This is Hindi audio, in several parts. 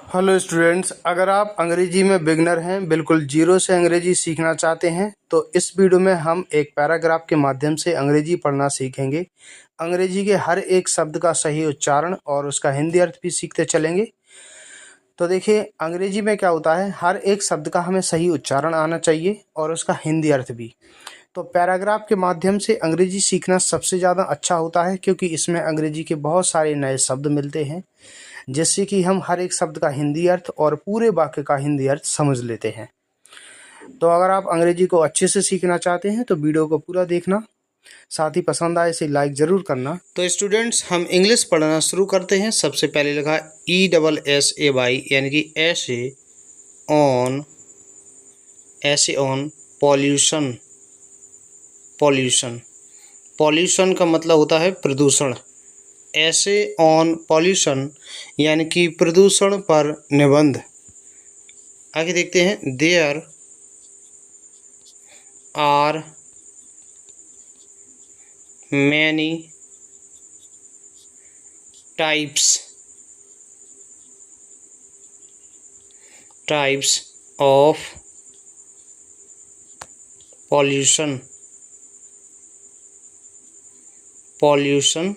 हेलो स्टूडेंट्स, अगर आप अंग्रेजी में बिगनर हैं, बिल्कुल जीरो से अंग्रेजी सीखना चाहते हैं तो इस वीडियो में हम एक पैराग्राफ के माध्यम से अंग्रेजी पढ़ना सीखेंगे। अंग्रेजी के हर एक शब्द का सही उच्चारण और उसका हिंदी अर्थ भी सीखते चलेंगे। तो देखिए, अंग्रेजी में क्या होता है, हर एक शब्द का हमें सही उच्चारण आना चाहिए और उसका हिंदी अर्थ भी। तो पैराग्राफ के माध्यम से अंग्रेजी सीखना सबसे ज़्यादा अच्छा होता है, क्योंकि इसमें अंग्रेजी के बहुत सारे नए शब्द मिलते हैं, जिससे कि हम हर एक शब्द का हिंदी अर्थ और पूरे वाक्य का हिंदी अर्थ समझ लेते हैं। तो अगर आप अंग्रेजी को अच्छे से सीखना चाहते हैं तो वीडियो को पूरा देखना, साथ ही पसंद आए इसे लाइक ज़रूर करना। तो स्टूडेंट्स, हम इंग्लिश पढ़ना शुरू करते हैं। सबसे पहले लिखा ESSAY, यानी कि ऐसे ऑन पॉल्यूशन। पॉल्यूशन पॉल्यूशन का मतलब होता है प्रदूषण। ऐसे ऑन पॉल्यूशन यानी कि प्रदूषण पर निबंध। आगे देखते हैं, there are many types of pollution.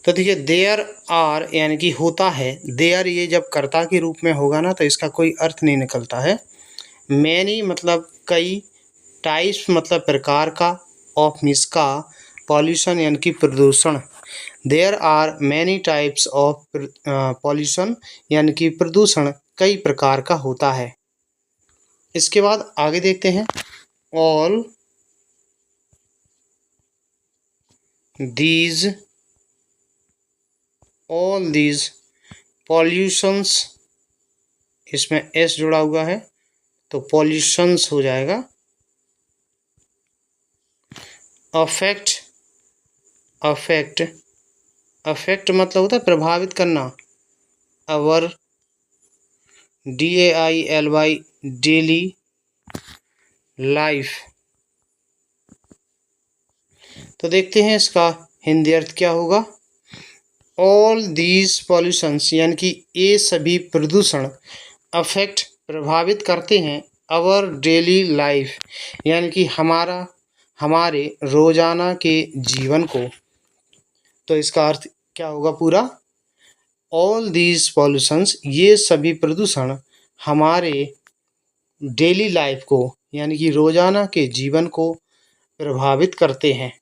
तो देखिए, देयर आर यानी कि होता है। देयर ये जब कर्ता के रूप में होगा ना तो इसका कोई अर्थ नहीं निकलता है। मैनी मतलब कई, टाइप्स मतलब प्रकार का, ऑफ मीन्स का, पॉल्यूशन यानी कि प्रदूषण। There are many types of pollution यानी कि प्रदूषण कई प्रकार का होता है। इसके बाद आगे देखते हैं, ऑल दीज पॉल्यूशंस, इसमें एस जुड़ा हुआ है तो पॉल्यूशंस हो जाएगा। अफेक्ट मतलब होता है प्रभावित करना। अवर DAILY डेली लाइफ। तो देखते हैं इसका हिंदी अर्थ क्या होगा। ऑल दीज पॉल्यूशंस यानी कि ये सभी प्रदूषण, अफेक्ट प्रभावित करते हैं, अवर डेली लाइफ यानी कि हमारे रोजाना के जीवन को। तो इसका अर्थ क्या होगा पूरा, ऑल दीज पॉल्यूशंस ये सभी प्रदूषण हमारे डेली लाइफ को यानी कि रोजाना के जीवन को प्रभावित करते हैं।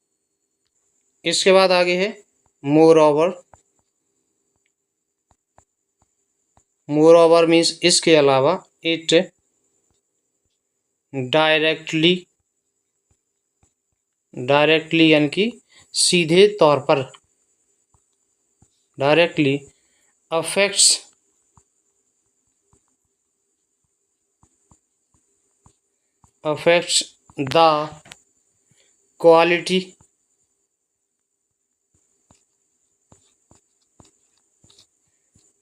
इसके बाद आगे है, मोर ओवर मीन्स इसके अलावा, इट डायरेक्टली यानी कि सीधे तौर पर, directly affects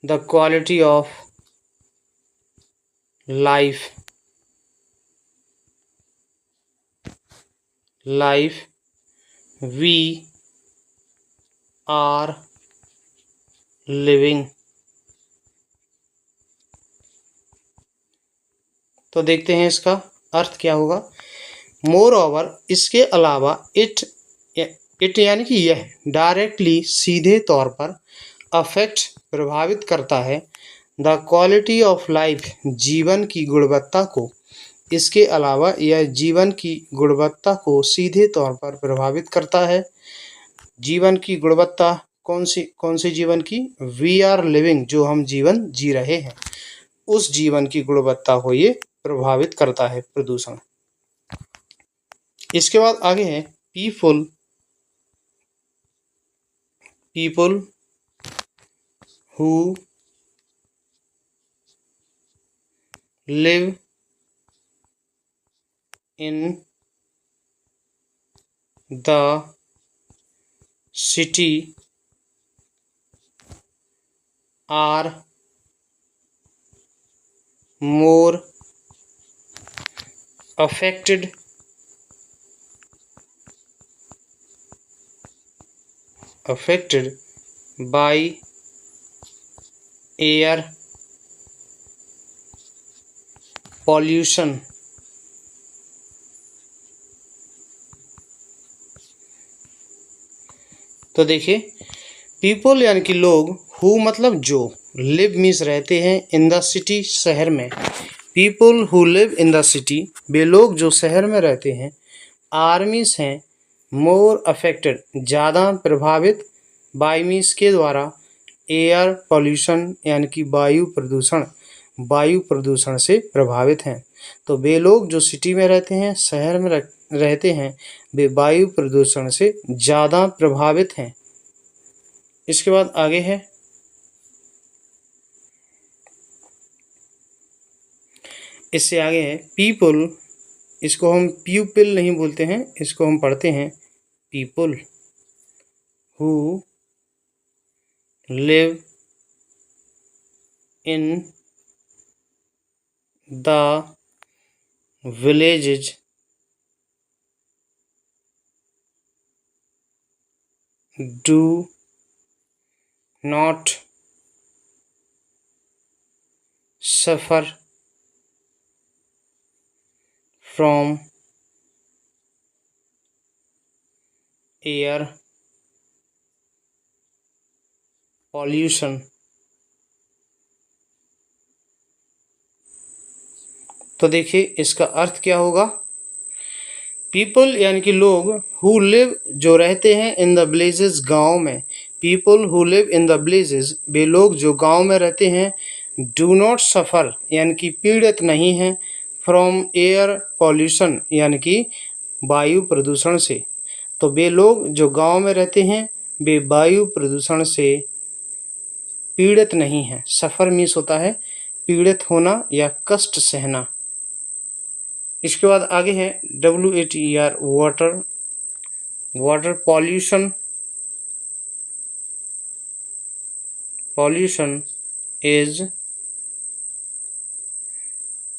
the quality of life we are living. तो देखते हैं इसका अर्थ क्या होगा। मोर ओवर इसके अलावा, इट यानी कि यह, डायरेक्टली सीधे तौर पर, अफेक्ट प्रभावित करता है, द क्वालिटी ऑफ लाइफ जीवन की गुणवत्ता को। इसके अलावा यह जीवन की गुणवत्ता को सीधे तौर पर प्रभावित करता है। जीवन की गुणवत्ता कौन सी जीवन की, वी आर लिविंग जो हम जीवन जी रहे हैं, उस जीवन की गुणवत्ता को ये प्रभावित करता है प्रदूषण। इसके बाद आगे है, people who live in the city are more affected by air pollution. तो देखिए पीपल यानी कि लोग, हु मतलब जो, लिव मीन्स रहते हैं, इन द सिटी शहर में। People who live in the city, वे लोग जो शहर में रहते हैं। आर्मीज हैं, मोर अफेक्टेड ज़्यादा प्रभावित, बाई मीन्स के द्वारा, एयर पॉल्यूशन यानी कि वायु प्रदूषण से प्रभावित हैं। तो वे लोग जो सिटी में रहते हैं, शहर में रहते हैं, वे वायु प्रदूषण से ज़्यादा प्रभावित हैं। इसके बाद आगे है, इससे आगे है पीपल। इसको हम प्यूपिल नहीं बोलते हैं, इसको हम पढ़ते हैं people who live in the villages do not suffer from air pollution। तो देखिए इसका अर्थ क्या होगा। पीपल यानी कि लोग, हु लिव जो रहते हैं, इन द विलेजेस गाँव में। People who live in the villages, वे लोग जो गाँव में रहते हैं। डू नॉट सफ़र यानी कि पीड़ित नहीं हैं। फ्रॉम एयर पॉल्यूशन यानी कि वायु प्रदूषण से। तो वे लोग जो गांव में रहते हैं, वे वायु प्रदूषण से पीड़ित नहीं हैं। सफ़र मीन्स होता है पीड़ित होना या कष्ट सहना। इसके बाद आगे है WATER, water pollution. Pollution is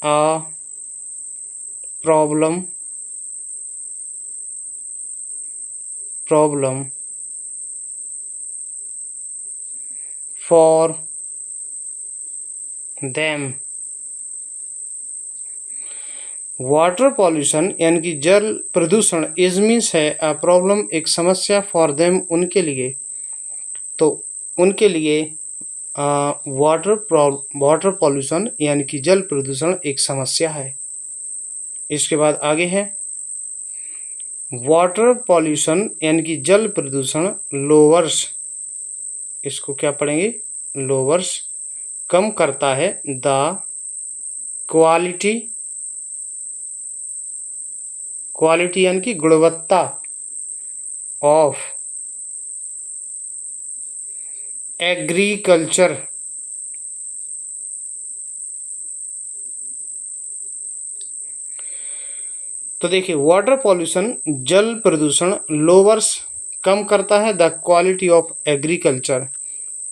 a problem for them। Water pollution यानी कि जल प्रदूषण, इज मीन्स है अ प्रॉब्लम, एक समस्या, फॉर देम उनके लिए। तो उनके लिए वाटर पॉल्यूशन यानी कि जल प्रदूषण एक समस्या है। इसके बाद आगे है वाटर पॉल्यूशन यानी कि जल प्रदूषण लोअर्स। इसको क्या पढ़ेंगे, लोअर्स, कम करता है, द क्वालिटी यानी कि गुणवत्ता, ऑफ एग्रीकल्चर। तो देखिए वाटर पॉल्यूशन जल प्रदूषण, लोअर्स कम करता है, द क्वालिटी ऑफ एग्रीकल्चर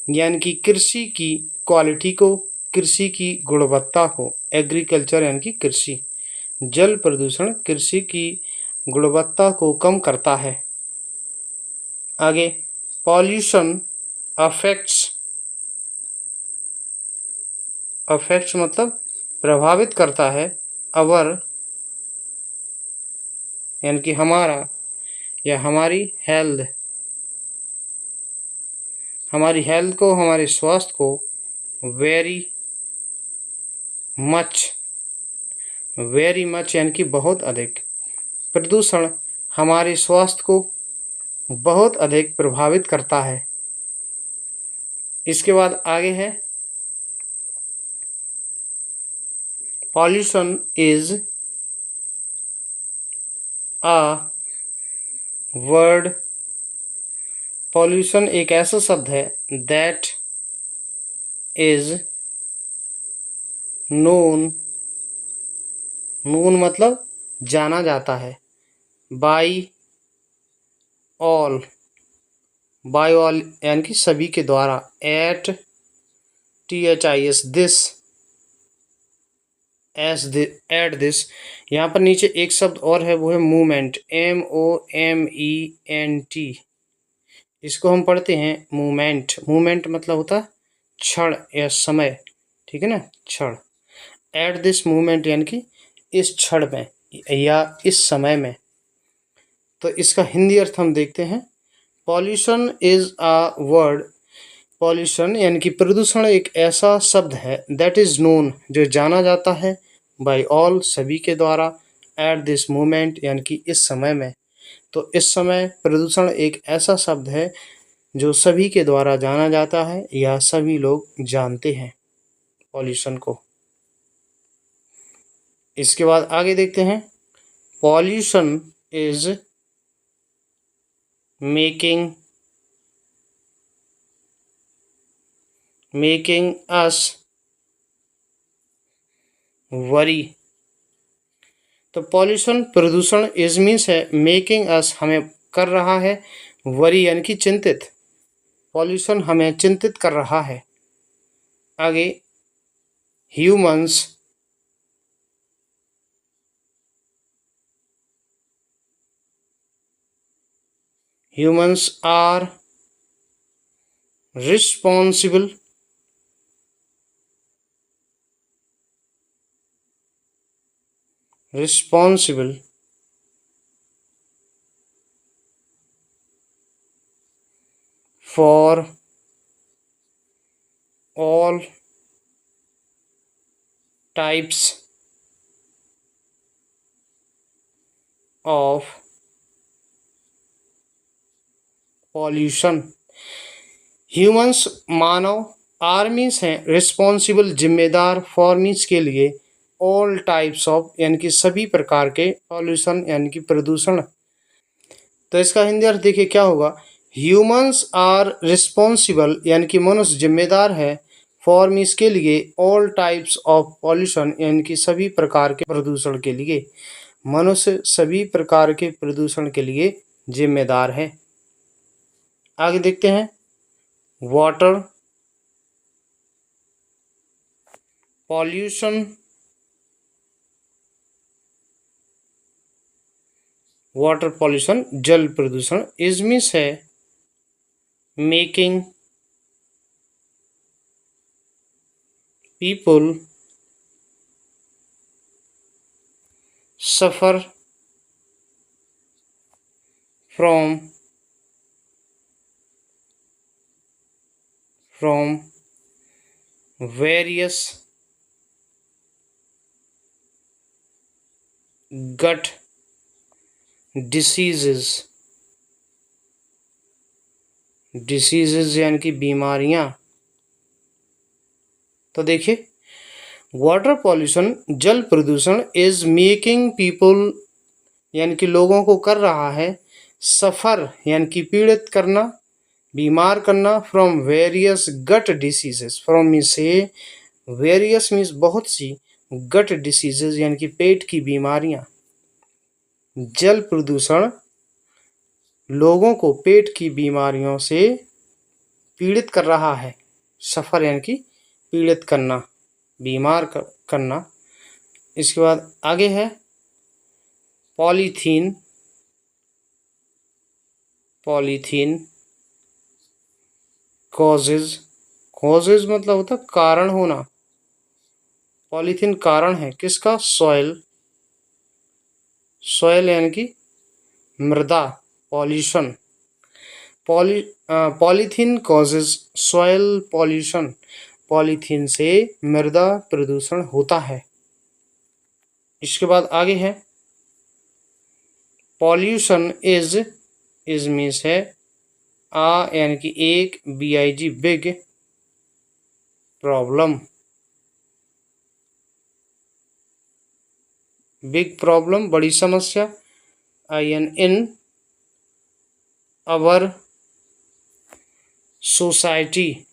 यानी कि कृषि की क्वालिटी को, कृषि की गुणवत्ता को। एग्रीकल्चर यानी कि कृषि। जल प्रदूषण कृषि की गुणवत्ता को कम करता है। आगे पॉल्यूशन अफेक्ट्स मतलब प्रभावित करता है, अवर यानी कि हमारा या हमारी हेल्थ, हमारी हेल्थ को, हमारे स्वास्थ्य को, वेरी मच यानी कि बहुत अधिक। प्रदूषण हमारे स्वास्थ्य को बहुत अधिक प्रभावित करता है। इसके बाद आगे है pollution is a word. Pollution एक ऐसा शब्द है दैट इज नोन मतलब जाना जाता है, बाई ऑल यानी कि सभी के द्वारा, at THIS this, at this. यहाँ पर नीचे एक शब्द और है, वो है मूवमेंट, MOMENT। इसको हम पढ़ते हैं मूवमेंट मतलब होता है क्षण या समय, ठीक है ना, क्षण। एट दिस मोमेंट यानी कि इस क्षण में या इस समय में। तो इसका हिंदी अर्थ हम देखते हैं। Pollution is a word, pollution यानी कि प्रदूषण एक ऐसा शब्द है, दैट इज नोन जो जाना जाता है, बाय ऑल सभी के द्वारा, एट दिस मोमेंट यानी कि इस समय में। तो इस समय प्रदूषण एक ऐसा शब्द है जो सभी के द्वारा जाना जाता है या सभी लोग जानते हैं पॉल्यूशन को। इसके बाद आगे देखते हैं। Pollution is making us worry. तो पॉल्यूशन प्रदूषण इज मीन्स है मेकिंग अस हमें कर रहा है, वरी यानी कि चिंतित। पॉल्यूशन हमें चिंतित कर रहा है। आगे humans are responsible for all types of pollution। Humans मानव, आर मीन्स हैं रिस्पॉन्सिबल जिम्मेदार, फॉर मीन्स के लिए, ऑल टाइप्स ऑफ यानी कि सभी प्रकार के, पॉल्यूशन यानी कि प्रदूषण। तो इसका हिंदी अर्थ देखिए क्या होगा। ह्यूमंस आर रिस्पॉन्सिबल यानी कि मनुष्य जिम्मेदार है, फॉर मीन्स के लिए, ऑल टाइप्स ऑफ पॉल्यूशन यानी कि सभी प्रकार के प्रदूषण के लिए। मनुष्य सभी प्रकार के प्रदूषण के लिए जिम्मेदार है। आगे देखते हैं। वाटर पॉल्यूशन, वाटर पॉल्यूशन जल प्रदूषण, इज मीन्स है making people suffer from various gut diseases यानी कि बीमारियां। तो देखिए वाटर पॉल्यूशन जल प्रदूषण इज मेकिंग पीपल यानी कि लोगों को कर रहा है, सफर यानी कि पीड़ित करना, बीमार करना, from various gut diseases, from means से, वेरियस मीन्स बहुत सी, गट डिसीजेज यानी कि पेट की बीमारियां। जल प्रदूषण लोगों को पेट की बीमारियों से पीड़ित कर रहा है, सफर यानी कि पीड़ित करना, बीमार करना। इसके बाद आगे है पॉलीथीन कॉजेज मतलब होता है कारण होना। पॉलीथीन कारण है किसका, सॉइल यानी कि मृदा pollution. Polythene causes soil pollution, polythene से मृदा प्रदूषण होता है। इसके बाद आगे है पॉल्यूशन इज मीन्स है यानी कि एक, BIG बिग प्रॉब्लम बड़ी समस्या, IN इन अवर सोसाइटी।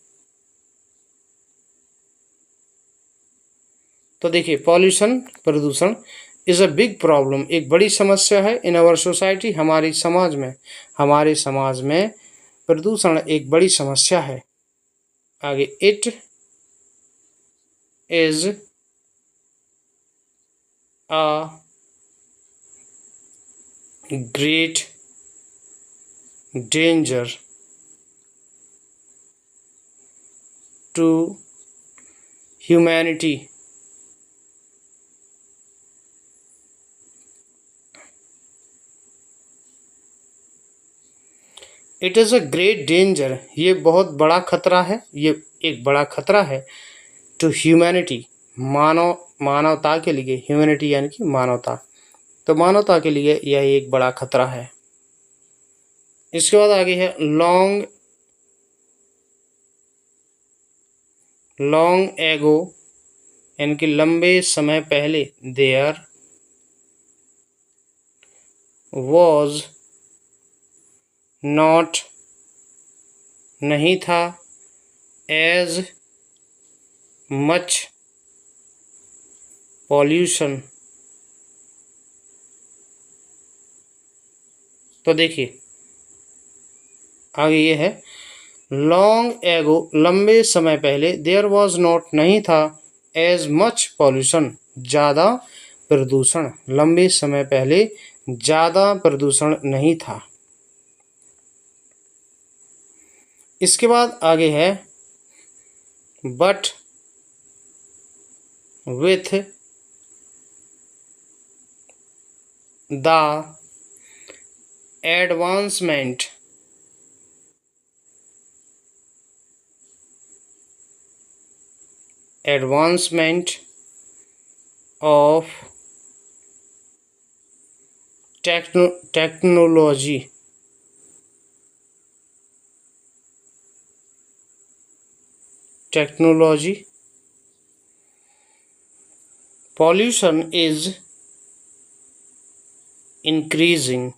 तो देखिए पॉल्यूशन प्रदूषण इज अ बिग प्रॉब्लम एक बड़ी समस्या है, इन अवर सोसाइटी हमारे समाज में प्रदूषण एक बड़ी समस्या है। आगे it is a great danger to humanity. It is a great danger. ये बहुत बड़ा खतरा है, ये एक बड़ा खतरा है। To humanity, मानवता के लिए। ह्यूमैनिटी यानी कि मानवता, तो मानवता के लिए यह एक बड़ा खतरा है। इसके बाद आगे है लॉन्ग एगो, यानी कि लंबे समय पहले। देयर वॉज नॉट, नहीं था। As much pollution. तो देखिए आगे ये है लॉन्ग एगो, लंबे समय पहले। देयर वॉज नॉट, नहीं था। एज मच पॉल्यूशन, ज़्यादा प्रदूषण। लंबे समय पहले ज़्यादा प्रदूषण नहीं था। इसके बाद आगे है but with the advancement of technology, pollution is increasing.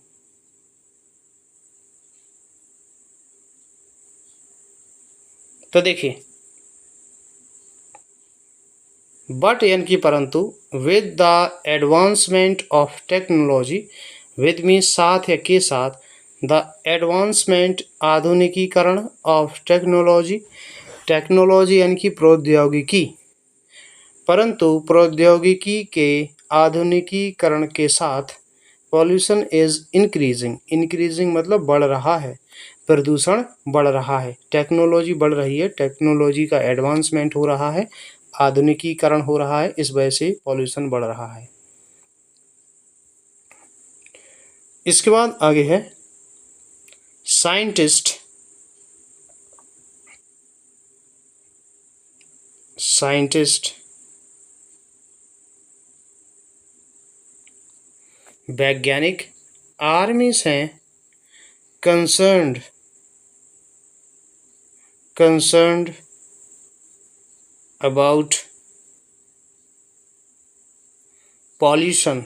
तो देखिए बट यानी कि परंतु, with the advancement of technology, with में साथ या के साथ, द एडवांसमेंट आधुनिकीकरण, ऑफ टेक्नोलॉजी, टेक्नोलॉजी यानी कि प्रौद्योगिकी, परंतु प्रौद्योगिकी के आधुनिकीकरण के साथ पॉल्यूशन इज इंक्रीजिंग मतलब बढ़ रहा है, प्रदूषण बढ़ रहा है। टेक्नोलॉजी बढ़ रही है, टेक्नोलॉजी का एडवांसमेंट हो रहा है, आधुनिकीकरण हो रहा है, इस वजह से पॉल्यूशन बढ़ रहा है। इसके बाद आगे है साइंटिस्ट वैज्ञानिक आर्मी से कंसर्न्ड अबाउट पॉल्यूशन।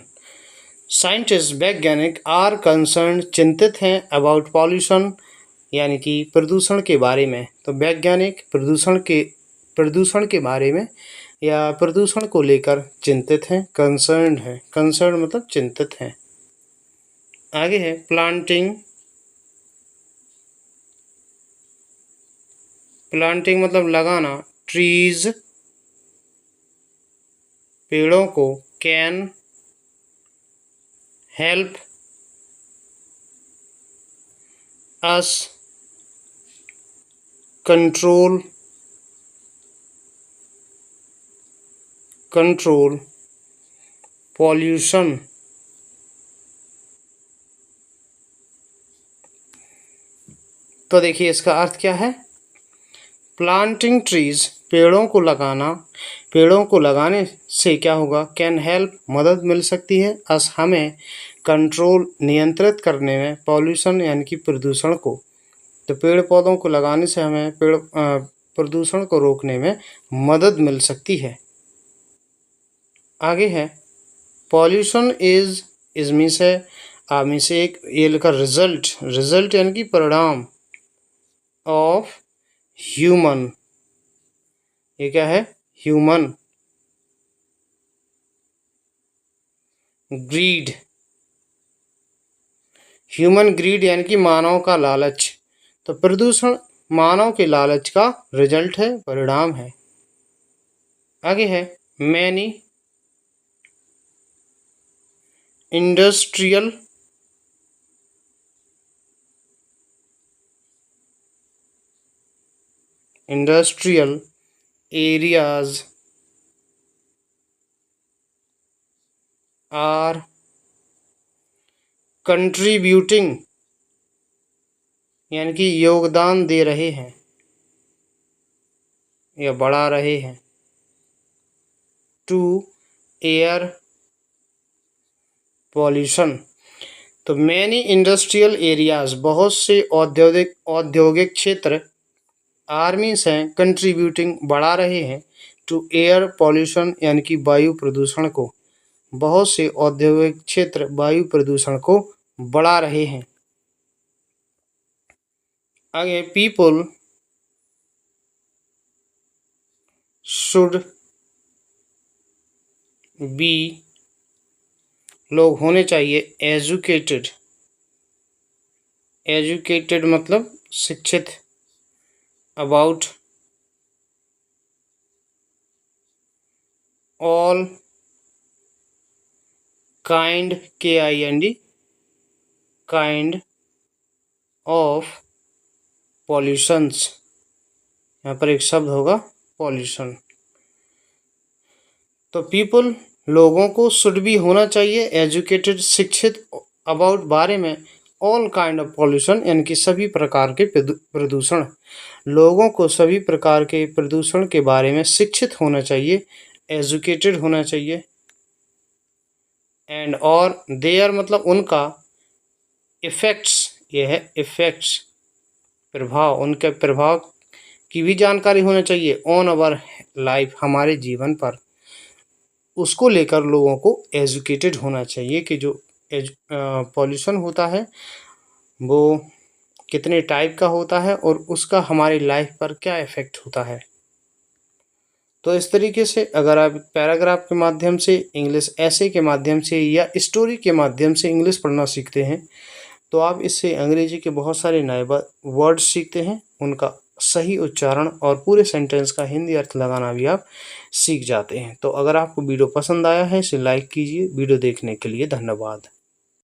साइंटिस्ट वैज्ञानिक आर कंसर्न चिंतित हैं, अबाउट पॉल्यूशन यानी कि प्रदूषण के बारे में। तो वैज्ञानिक प्रदूषण के बारे में या प्रदूषण को लेकर चिंतित हैं, कंसर्न है। कंसर्न मतलब चिंतित हैं। आगे है प्लांटिंग मतलब लगाना। ट्रीज पेड़ों को, can help us control pollution. तो देखिए इसका अर्थ क्या है। प्लांटिंग ट्रीज, पेड़ों को लगाना, पेड़ों को लगाने से क्या होगा, कैन हेल्प मदद मिल सकती है, अस हमें, कंट्रोल नियंत्रित करने में, पॉल्यूशन यानी कि प्रदूषण को। तो पेड़ पौधों को लगाने से हमें प्रदूषण को रोकने में मदद मिल सकती है। आगे है पॉल्यूशन इज में से एक ये लिखा रिजल्ट यानी कि परिणाम, ऑफ ह्यूमन, ये क्या है, ह्यूमन ग्रीड यानी कि मानव का लालच। तो प्रदूषण मानव के लालच का रिजल्ट है, परिणाम है। आगे है many industrial areas are contributing यानी कि योगदान दे रहे हैं या बढ़ा रहे हैं टू एयर पॉल्यूशन। तो मैनी इंडस्ट्रियल एरियाज बहुत से औद्योगिक क्षेत्र आर्मीज हैं कंट्रीब्यूटिंग बढ़ा रहे हैं टू एयर पॉल्यूशन यानी कि वायु प्रदूषण को। बहुत से औद्योगिक क्षेत्र वायु प्रदूषण को बढ़ा रहे हैं। आगे पीपल शुड बी लोग होने चाहिए एजुकेटेड। एजुकेटेड मतलब शिक्षित about all kind KIND kind of pollutions. यहाँ पर एक शब्द होगा पॉल्यूशन। तो पीपल लोगों को शुड भी होना चाहिए एजुकेटेड शिक्षित अबाउट बारे में ऑल काइंड ऑफ पॉल्यूशन यानी कि सभी प्रकार के प्रदूषण। लोगों को सभी प्रकार के प्रदूषण के बारे में शिक्षित होना चाहिए एजुकेटेड होना चाहिए। एंड और देयर मतलब उनका इफेक्ट्स ये है इफेक्ट्स प्रभाव उनके प्रभाव की भी जानकारी होना चाहिए ऑन अवर लाइफ हमारे जीवन पर। उसको लेकर लोगों को एजुकेटेड होना चाहिए कि जो पॉल्यूशन होता है वो कितने टाइप का होता है और उसका हमारी लाइफ पर क्या इफ़ेक्ट होता है। तो इस तरीके से अगर आप पैराग्राफ के माध्यम से इंग्लिश ऐसे के माध्यम से या स्टोरी के माध्यम से इंग्लिश पढ़ना सीखते हैं तो आप इससे अंग्रेजी के बहुत सारे नए वर्ड सीखते हैं, उनका सही उच्चारण और पूरे सेंटेंस का हिंदी अर्थ लगाना भी आप सीख जाते हैं। तो अगर आपको वीडियो पसंद आया है इसे लाइक कीजिए। वीडियो देखने के लिए धन्यवाद।